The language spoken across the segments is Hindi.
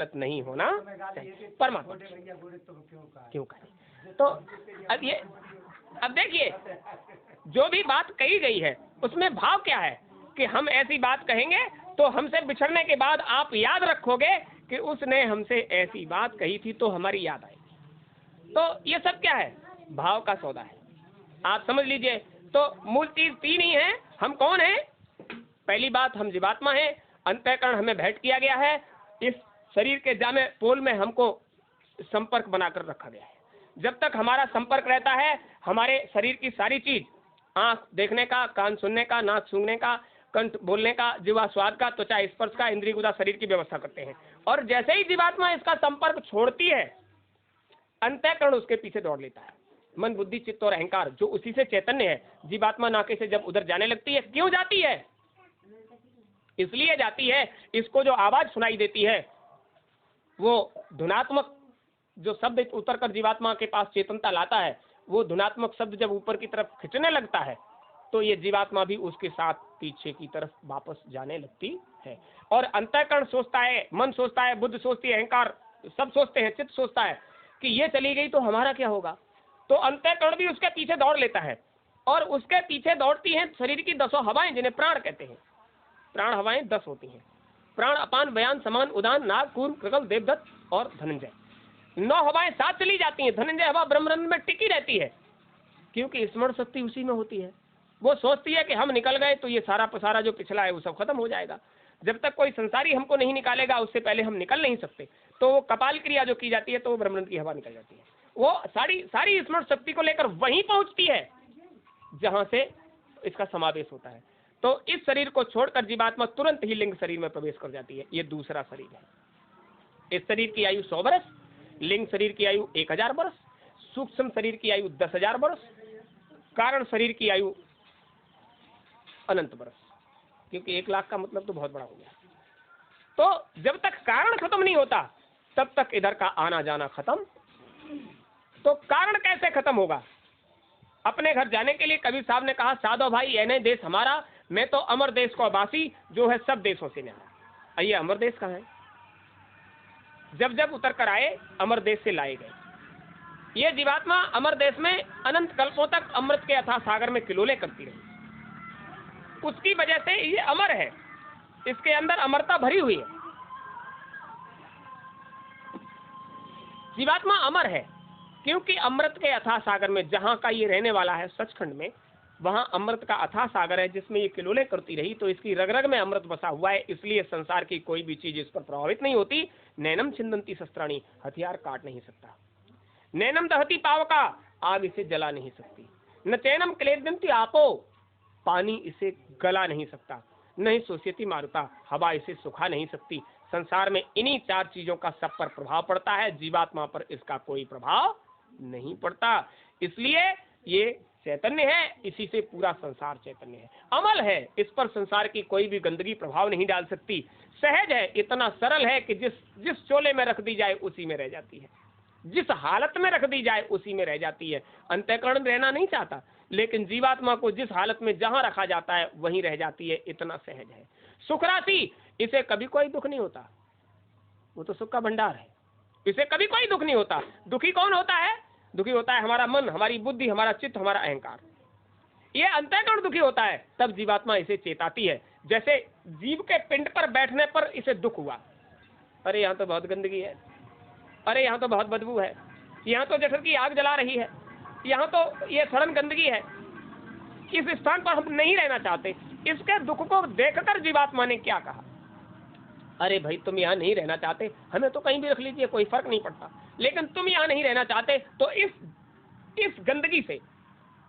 गलत नहीं होना चाहिए। परमात्मा क्यों करें? तो अब देखिए, जो भी बात कही गई है उसमें भाव क्या है कि हम ऐसी बात कहेंगे तो हमसे बिछड़ने के बाद आप याद रखोगे कि उसने हमसे ऐसी बात कही थी, तो हमारी याद आएगी। तो ये सब क्या है? भाव का सौदा है, आप समझ लीजिए। तो मूल चीज तीन ही है। हम कौन है? पहली बात, हम जीवात्मा है। अंतःकरण हमें भेंट किया गया है। इस शरीर के जामे पोल में हमको संपर्क बनाकर रखा गया है। जब तक हमारा संपर्क रहता है, हमारे शरीर की सारी चीज, आंख देखने का, कान सुनने का, नाक सूंघने का, कंठ बोलने का, जिह्वा स्वाद का, त्वचा स्पर्श का, इंद्रिय गुदा शरीर की व्यवस्था करते हैं। और जैसे ही जीवात्मा इसका संपर्क छोड़ती है, अंतःकरण उसके पीछे दौड़ लेता है। मन, बुद्धि, चित्त और अहंकार जो उसी से चैतन्य है, जीवात्मा नाके से जब उधर जाने लगती है, क्यों जाती है? इसलिए जाती है, इसको जो आवाज सुनाई देती है, वो धुनात्मक जो शब्द उतर कर जीवात्मा के पास चेतनता लाता है, वो धुनात्मक शब्द जब ऊपर की तरफ खिंचने लगता है, तो ये जीवात्मा भी उसके साथ पीछे की तरफ वापस जाने लगती है। और अंतःकरण सोचता है, मन सोचता है, बुद्धि सोचती है, अहंकार सब सोचते हैं, चित्त सोचता है कि ये चली गई तो हमारा क्या होगा। तो अंतःकरण भी उसके पीछे दौड़ लेता है। और उसके पीछे दौड़ती हैं शरीर की 10 हवाएं, जिन्हें प्राण कहते हैं। प्राण हवाएं 10 होती हैं। प्राण, अपान, व्यान, समान, उदान, नाग, कूर्म, कृगल, देवदत्त और धनंजय। 9 हवाएं साथ चली जाती हैं। धनंजय हवा ब्रह्मरंध्र में टिकी रहती है, क्योंकि स्मरण शक्ति उसी में होती है। वो सोचती है कि हम निकल गए तो ये सारा पसारा जो पिछला है वो सब खत्म हो जाएगा। जब तक कोई संसारी हमको नहीं निकालेगा, उससे पहले हम निकल नहीं सकते। तो वो कपाल क्रिया जो की जाती है, तो वो ब्रह्मरंध्र की हवा निकल जाती है। वो सारी स्मरण शक्ति को लेकर वहीं पहुंचती है जहां से इसका समावेश होता है। तो इस शरीर को छोड़कर जीवात्मा तुरंत ही लिंग शरीर में प्रवेश कर जाती है। ये दूसरा शरीर है। इस शरीर की आयु 100 वर्ष, लिंग शरीर की आयु 1000 वर्ष, सूक्ष्म शरीर की आयु 10,000 वर्ष, कारण शरीर की आयु अनंत वर्ष, क्योंकि 1 लाख का मतलब तो बहुत बड़ा हो गया। तो जब तक कारण खत्म नहीं होता, तब तक इधर का आना जाना खत्म। तो कारण कैसे खत्म होगा? अपने घर जाने के लिए कबीर साहब ने कहा, साधो भाई ये नहीं देश हमारा, मैं तो अमर देश को वासी, जो है सब देशों से न्यारा। आइए, अमर देश कहाँ है? जब जब उतर कर आए, अमर देश से लाए गए। ये जीवात्मा अमर देश में अनंत कल्पों तक अमृत के अथाह सागर में किलोले करती रही। उसकी वजह से ये अमर है, इसके अंदर अमरता भरी हुई है। जीवात्मा अमर है क्योंकि अमृत के अथाह सागर में, जहां का ये रहने वाला है सचखंड में, वहां अमृत का अथाह सागर है जिसमें ये किलोले करती रही। तो इसकी रग रग में अमृत बसा हुआ है, इसलिए संसार की कोई भी चीज इस पर प्रभावित नहीं होती। नैनम छिंदंती शस्त्राणी, हथियार काट नहीं सकता। नैनम दहती पावका, आग इसे जला नहीं सकती। न चैनम क्लेदंती आपो, पानी इसे गला नहीं सकता। नहीं सोचती मारुता, हवा इसे सुखा नहीं सकती। संसार में इन्हीं 4 चीजों का सब पर प्रभाव पड़ता है, जीवात्मा पर इसका कोई प्रभाव नहीं पड़ता। इसलिए ये चैतन्य है, इसी से पूरा संसार चैतन्य है, अमल है। इस पर संसार की कोई भी गंदगी प्रभाव नहीं डाल सकती। सहज है, इतना सरल है कि जिस चोले में रख दी जाए उसी में रह जाती है, जिस हालत में रख दी जाए उसी में रह जाती है। अंतःकरण रहना नहीं चाहता, लेकिन जीवात्मा को जिस हालत में जहां रखा जाता है वहीं रह जाती है। इतना सहज है। सुख राशि, इसे कभी कोई दुख नहीं होता, वो तो सुख का भंडार है, इसे कभी कोई दुख नहीं होता। दुखी कौन होता है? दुखी होता है हमारा मन, हमारी बुद्धि, हमारा चित्त, हमारा अहंकार। ये अंतःकरण दुखी होता है, तब जीवात्मा इसे चेताती है। जैसे जीव के पिंड पर बैठने पर इसे दुख हुआ, अरे यहाँ तो बहुत गंदगी है, अरे यहाँ तो बहुत बदबू है, यहाँ तो जठर की आग जला रही है, यहाँ तो ये सड़न गंदगी है, इस स्थान पर हम नहीं रहना चाहते। इसके दुख को देखकर जीवात्मा ने क्या कहा? अरे भाई, तुम यहाँ नहीं रहना चाहते, हमें तो कहीं भी रख लीजिए, कोई फर्क नहीं पड़ता, लेकिन तुम यहाँ नहीं रहना चाहते, तो इस गंदगी से,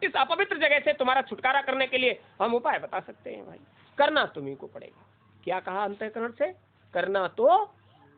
इस अपवित्र जगह से तुम्हारा छुटकारा करने के लिए हम उपाय बता सकते हैं। भाई, करना तुम्ही को पड़ेगा। क्या कहा अंतःकरण से? करना तो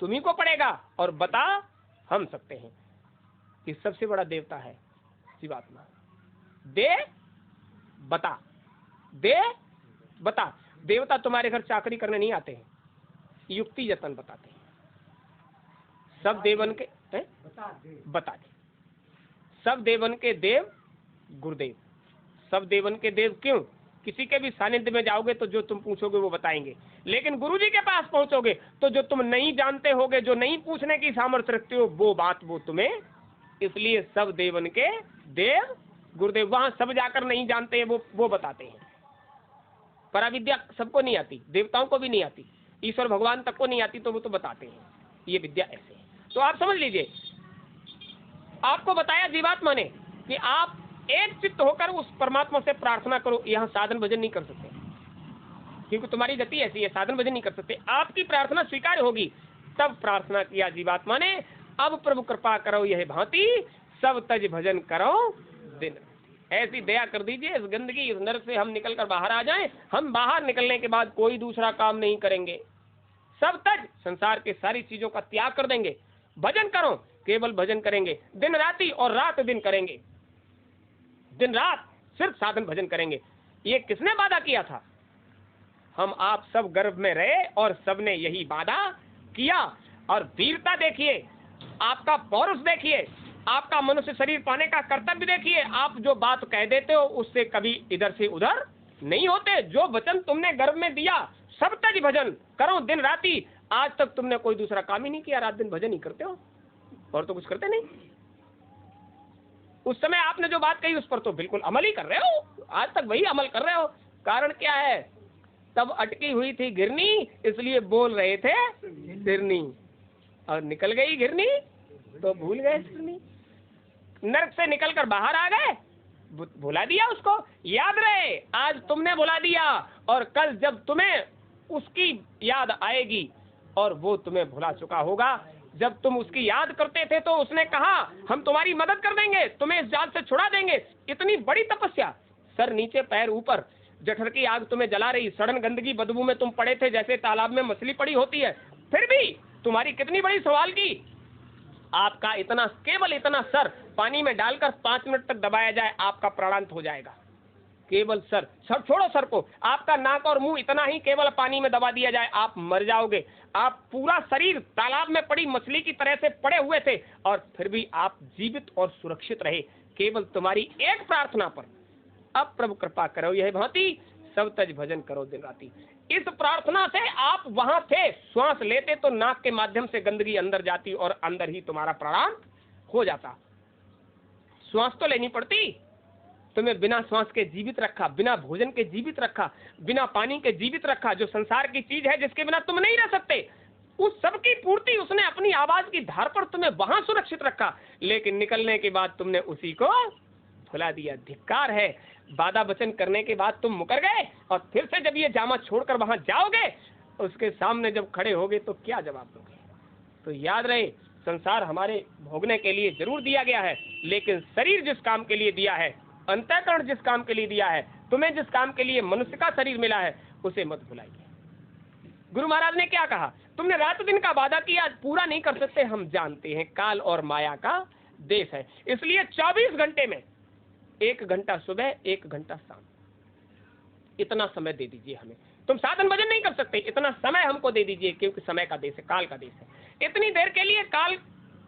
तुम्ही को पड़ेगा, और बता हम सकते हैं। कि सबसे बड़ा देवता है जीवात्मा। दे बता, दे बता। देवता तुम्हारे घर चाकरी करने नहीं आते हैं, युक्ति जतन बताते हैं। सब देवन के बता दे। सब देवन के देव गुरुदेव। सब देवन के देव क्यों? किसी के भी सानिध्य में जाओगे तो जो तुम पूछोगे वो बताएंगे, लेकिन गुरुजी के पास पहुंचोगे तो जो तुम नहीं जानते होगे, जो नहीं पूछने की सामर्थ्य रखते हो, वो बात वो तुम्हें, इसलिए सब देवन के देव गुरुदेव, वहां सब जाकर नहीं जानते हैं, वो बताते हैं। पराविद्या सबको नहीं आती, देवताओं को भी नहीं आती, ईश्वर भगवान तक को नहीं आती, तो वो तो बताते हैं ये विद्या ऐसे है। तो आप समझ लीजिए, आपको बताया जीवात्मा ने कि आप एक चित्त होकर उस परमात्मा से प्रार्थना करो। यहाँ साधन भजन नहीं कर सकते क्योंकि तुम्हारी गति ऐसी है, साधन भजन नहीं कर सकते। आपकी प्रार्थना स्वीकार होगी, तब प्रार्थना किया जीवात्मा ने, अब प्रभु कृपा करो यह भांति, सब तज भजन करो दिन। ऐसी दया कर दीजिए इस गंदगी, इस नरक से हम निकल कर बाहर आ जाएं। हम बाहर निकलने के बाद कोई दूसरा काम नहीं करेंगे, सब तज संसार के सारी चीजों का त्याग कर देंगे, भजन करो, केवल भजन करेंगे, दिन राति और रात दिन करेंगे, दिन रात सिर्फ साधन भजन करेंगे। ये किसने वादा किया था? हम आप सब गर्भ में रहे और सबने यही वादा किया। और वीरता देखिए, आपका पौरुष देखिए, आपका मनुष्य शरीर पाने का कर्तव्य देखिए। आप जो बात कह देते हो उससे कभी इधर से उधर नहीं होते। जो वचन तुमने गर्भ में दिया, सब तज भजन करो दिन राति, आज तक तुमने कोई दूसरा काम ही नहीं किया, रात दिन भजन ही करते हो और तो कुछ करते नहीं। उस समय आपने जो बात कही उस पर तो बिल्कुल अमल ही कर रहे हो, आज तक वही अमल कर रहे हो। कारण क्या है? तब अटकी हुई थी घिरनी, इसलिए बोल रहे थे घिरनी, और निकल गई घिरनी तो भूल गए घिरनी। नरक से निकलकर बाहर आ गए, भुला दिया उसको। याद रहे, आज तुमने भुला दिया और कल जब तुम्हें उसकी याद आएगी और वो तुम्हें भुला चुका होगा। जब तुम उसकी याद करते थे तो उसने कहा हम तुम्हारी मदद कर देंगे, तुम्हें इस जाल से छुड़ा देंगे। इतनी बड़ी तपस्या, सर नीचे पैर ऊपर, जठर की आग तुम्हें जला रही, सड़न गंदगी बदबू में तुम पड़े थे जैसे तालाब में मछली पड़ी होती है, फिर भी तुम्हारी कितनी बड़ी सवाल की। आपका इतना, केवल इतना सर पानी में डालकर 5 मिनट तक दबाया जाए, आपका प्राणांत हो जाएगा। केवल सर, सब छोड़ो सर को, आपका नाक और मुंह इतना ही केवल पानी में दबा दिया जाए, आप मर जाओगे। आप पूरा शरीर तालाब में पड़ी मछली की तरह से पड़े हुए थे और फिर भी आप जीवित और सुरक्षित रहे, केवल तुम्हारी एक प्रार्थना पर। अब प्रभु कृपा करो यह भांति, सब तज भजन करो दिन राति। इस प्रार्थना से आप वहां थे, श्वास लेते तो नाक के माध्यम से गंदगी अंदर जाती और अंदर ही तुम्हारा प्राण हो जाता। श्वास तो लेनी पड़ती, तुम्हें बिना श्वास के जीवित रखा, बिना भोजन के जीवित रखा, बिना पानी के जीवित रखा, जो संसार की चीज है जिसके बिना तुम नहीं रह सकते, उस सब की पूर्ति उसने अपनी आवाज की धार पर तुम्हें वहां सुरक्षित रखा। लेकिन निकलने के बाद तुमने उसी को भुला दिया। धिक्कार है, वादा वचन करने के बाद तुम मुकर गए और फिर से जब ये जामा छोड़कर वहां जाओगे, उसके सामने जब खड़े होगे तो क्या जवाब दोगे? तो याद रहे, संसार हमारे भोगने के लिए जरूर दिया गया है, लेकिन शरीर जिस काम के लिए दिया है, अंतःकरण जिस काम के लिए दिया है, तुम्हें जिस काम के लिए मनुष्य का शरीर मिला है, उसे मत भुलाइए। गुरु महाराज ने क्या कहा? तुमने रात दिन का वादा किया, पूरा नहीं कर सकते, हम जानते हैं, काल और माया का देश है, इसलिए 24 घंटे में 1 घंटा सुबह 1 घंटा शाम, इतना समय दे दीजिए हमें। तुम साधन भजन नहीं कर सकते, इतना समय हमको दे दीजिए, क्योंकि समय का देश है, काल का देश है। इतनी देर के लिए काल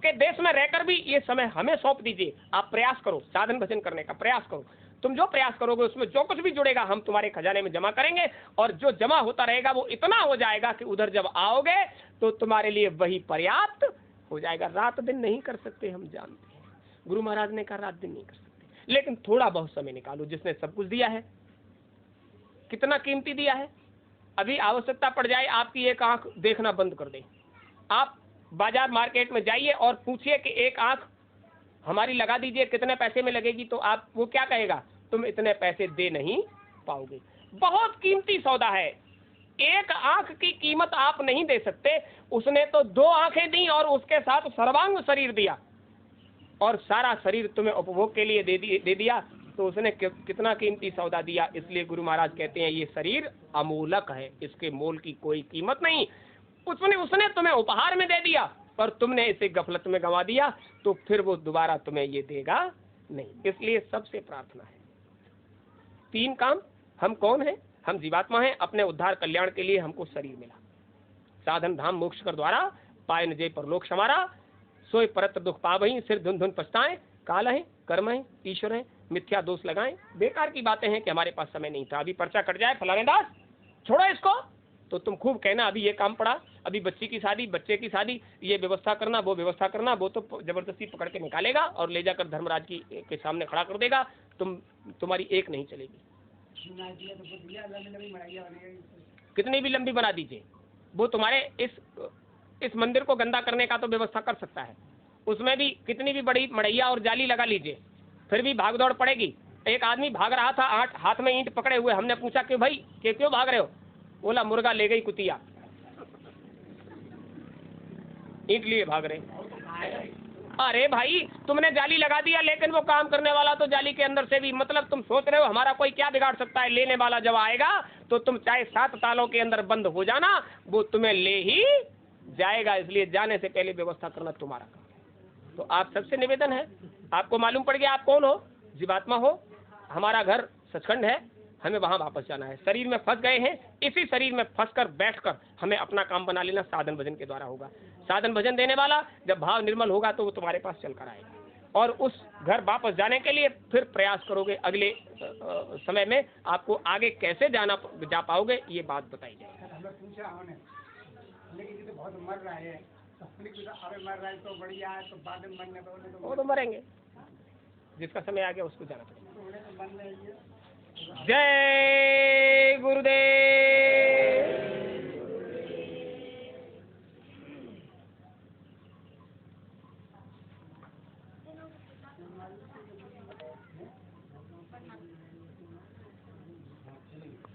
के देश में रहकर भी ये समय हमें सौंप दीजिए। आप प्रयास करो, साधन भजन करने का प्रयास करो। तुम जो प्रयास करोगे उसमें जो कुछ भी जुड़ेगा हम तुम्हारे खजाने में जमा करेंगे, और जो जमा होता रहेगा वो इतना हो जाएगा कि उधर जब आओगे तो तुम्हारे लिए वही पर्याप्त हो जाएगा। रात दिन नहीं कर सकते, हम जानते हैं, गुरु महाराज ने कहा रात दिन नहीं कर सकते, लेकिन थोड़ा बहुत समय निकालो। जिसने सब कुछ दिया है, कितना कीमती दिया है, अभी आवश्यकता पड़ जाए आपकी एक आंख देखना बंद कर दे, आप बाजार मार्केट में जाइए और पूछिए कि एक आंख हमारी लगा दीजिए, कितने पैसे में लगेगी, तो आप, वो क्या कहेगा? तुम इतने पैसे दे नहीं पाओगे। बहुत कीमती सौदा है, एक आंख की कीमत आप नहीं दे सकते। उसने तो 2 आंखें दी और उसके साथ सर्वांग शरीर दिया, और सारा शरीर तुम्हें उपभोग के लिए दे दिया, तो उसने कितना कीमती सौदा दिया। इसलिए गुरु महाराज कहते हैं ये शरीर अमूलक है, इसके मोल की कोई कीमत नहीं। उसने तुम्हें उपहार में दे दिया और तुमने इसे गफलत में गंवा दिया, तो फिर वो दोबारा तुम्हें ये देगा नहीं। इसलिए सबसे प्रार्थना है, 3 काम। हम कौन हैं? हम जीवात्मा हैं, अपने उद्धार कल्याण के लिए हमको शरीर मिला। साधन धाम मोक्ष कर द्वारा पाए न जय परलोक समारा, सोए परत्र दुख पावहीं, सिर धुन धुन पछताएं, काल है, कर्म है, ईश्वर है, मिथ्या दोष लगाएं। बेकार की बातें हैं कि हमारे पास समय नहीं था, अभी पर्चा कट जाए फलाने दास छोड़ो इसको, तो तुम खूब कहना अभी ये काम पड़ा, अभी बच्ची की शादी, बच्चे की शादी, ये व्यवस्था करना, वो व्यवस्था करना, वो तो जबरदस्ती पकड़ के निकालेगा और ले जाकर धर्मराज की के सामने खड़ा कर देगा, तुम्हारी एक नहीं चलेगी। कितनी भी लंबी बना दीजिए, वो तुम्हारे इस मंदिर को गंदा करने का तो व्यवस्था कर सकता है, उसमें भी कितनी भी बड़ी मड़ैया और जाली लगा लीजिए, फिर भी भाग दौड़ पड़ेगी। एक आदमी भाग रहा था, हाथ में ईंट पकड़े हुए, हमने पूछा कि भाई क्यों भाग रहे हो? बोला मुर्गा ले गई कुतिया, ईंट लिए भाग रहे। अरे भाई तुमने जाली लगा दिया, लेकिन वो काम करने वाला तो जाली के अंदर से भी, मतलब तुम सोच रहे हो हमारा कोई क्या बिगाड़ सकता है? लेने वाला जब आएगा तो तुम चाहे 7 तालों के अंदर बंद हो जाना, वो तुम्हें ले ही जाएगा, इसलिए जाने से पहले व्यवस्था करना तुम्हारा काम है। तो आप सबसे निवेदन है, आपको मालूम पड़ गया आप कौन हो, जीवात्मा हो, हमारा घर सचखंड है, हमें वहां वापस जाना है। शरीर में फंस गए हैं, इसी शरीर में फंसकर बैठकर हमें अपना काम बना लेना साधन भजन के द्वारा होगा। साधन भजन देने वाला जब भाव निर्मल होगा तो वो तुम्हारे पास चलकर आएगा, और उस घर वापस जाने के लिए फिर प्रयास करोगे। अगले समय में आपको आगे कैसे जा पाओगे ये बात बताई जाएगी। वो तो मरेंगे, जिसका समय आ गया उसको जाना पड़ेगा। जय गुरुदेव।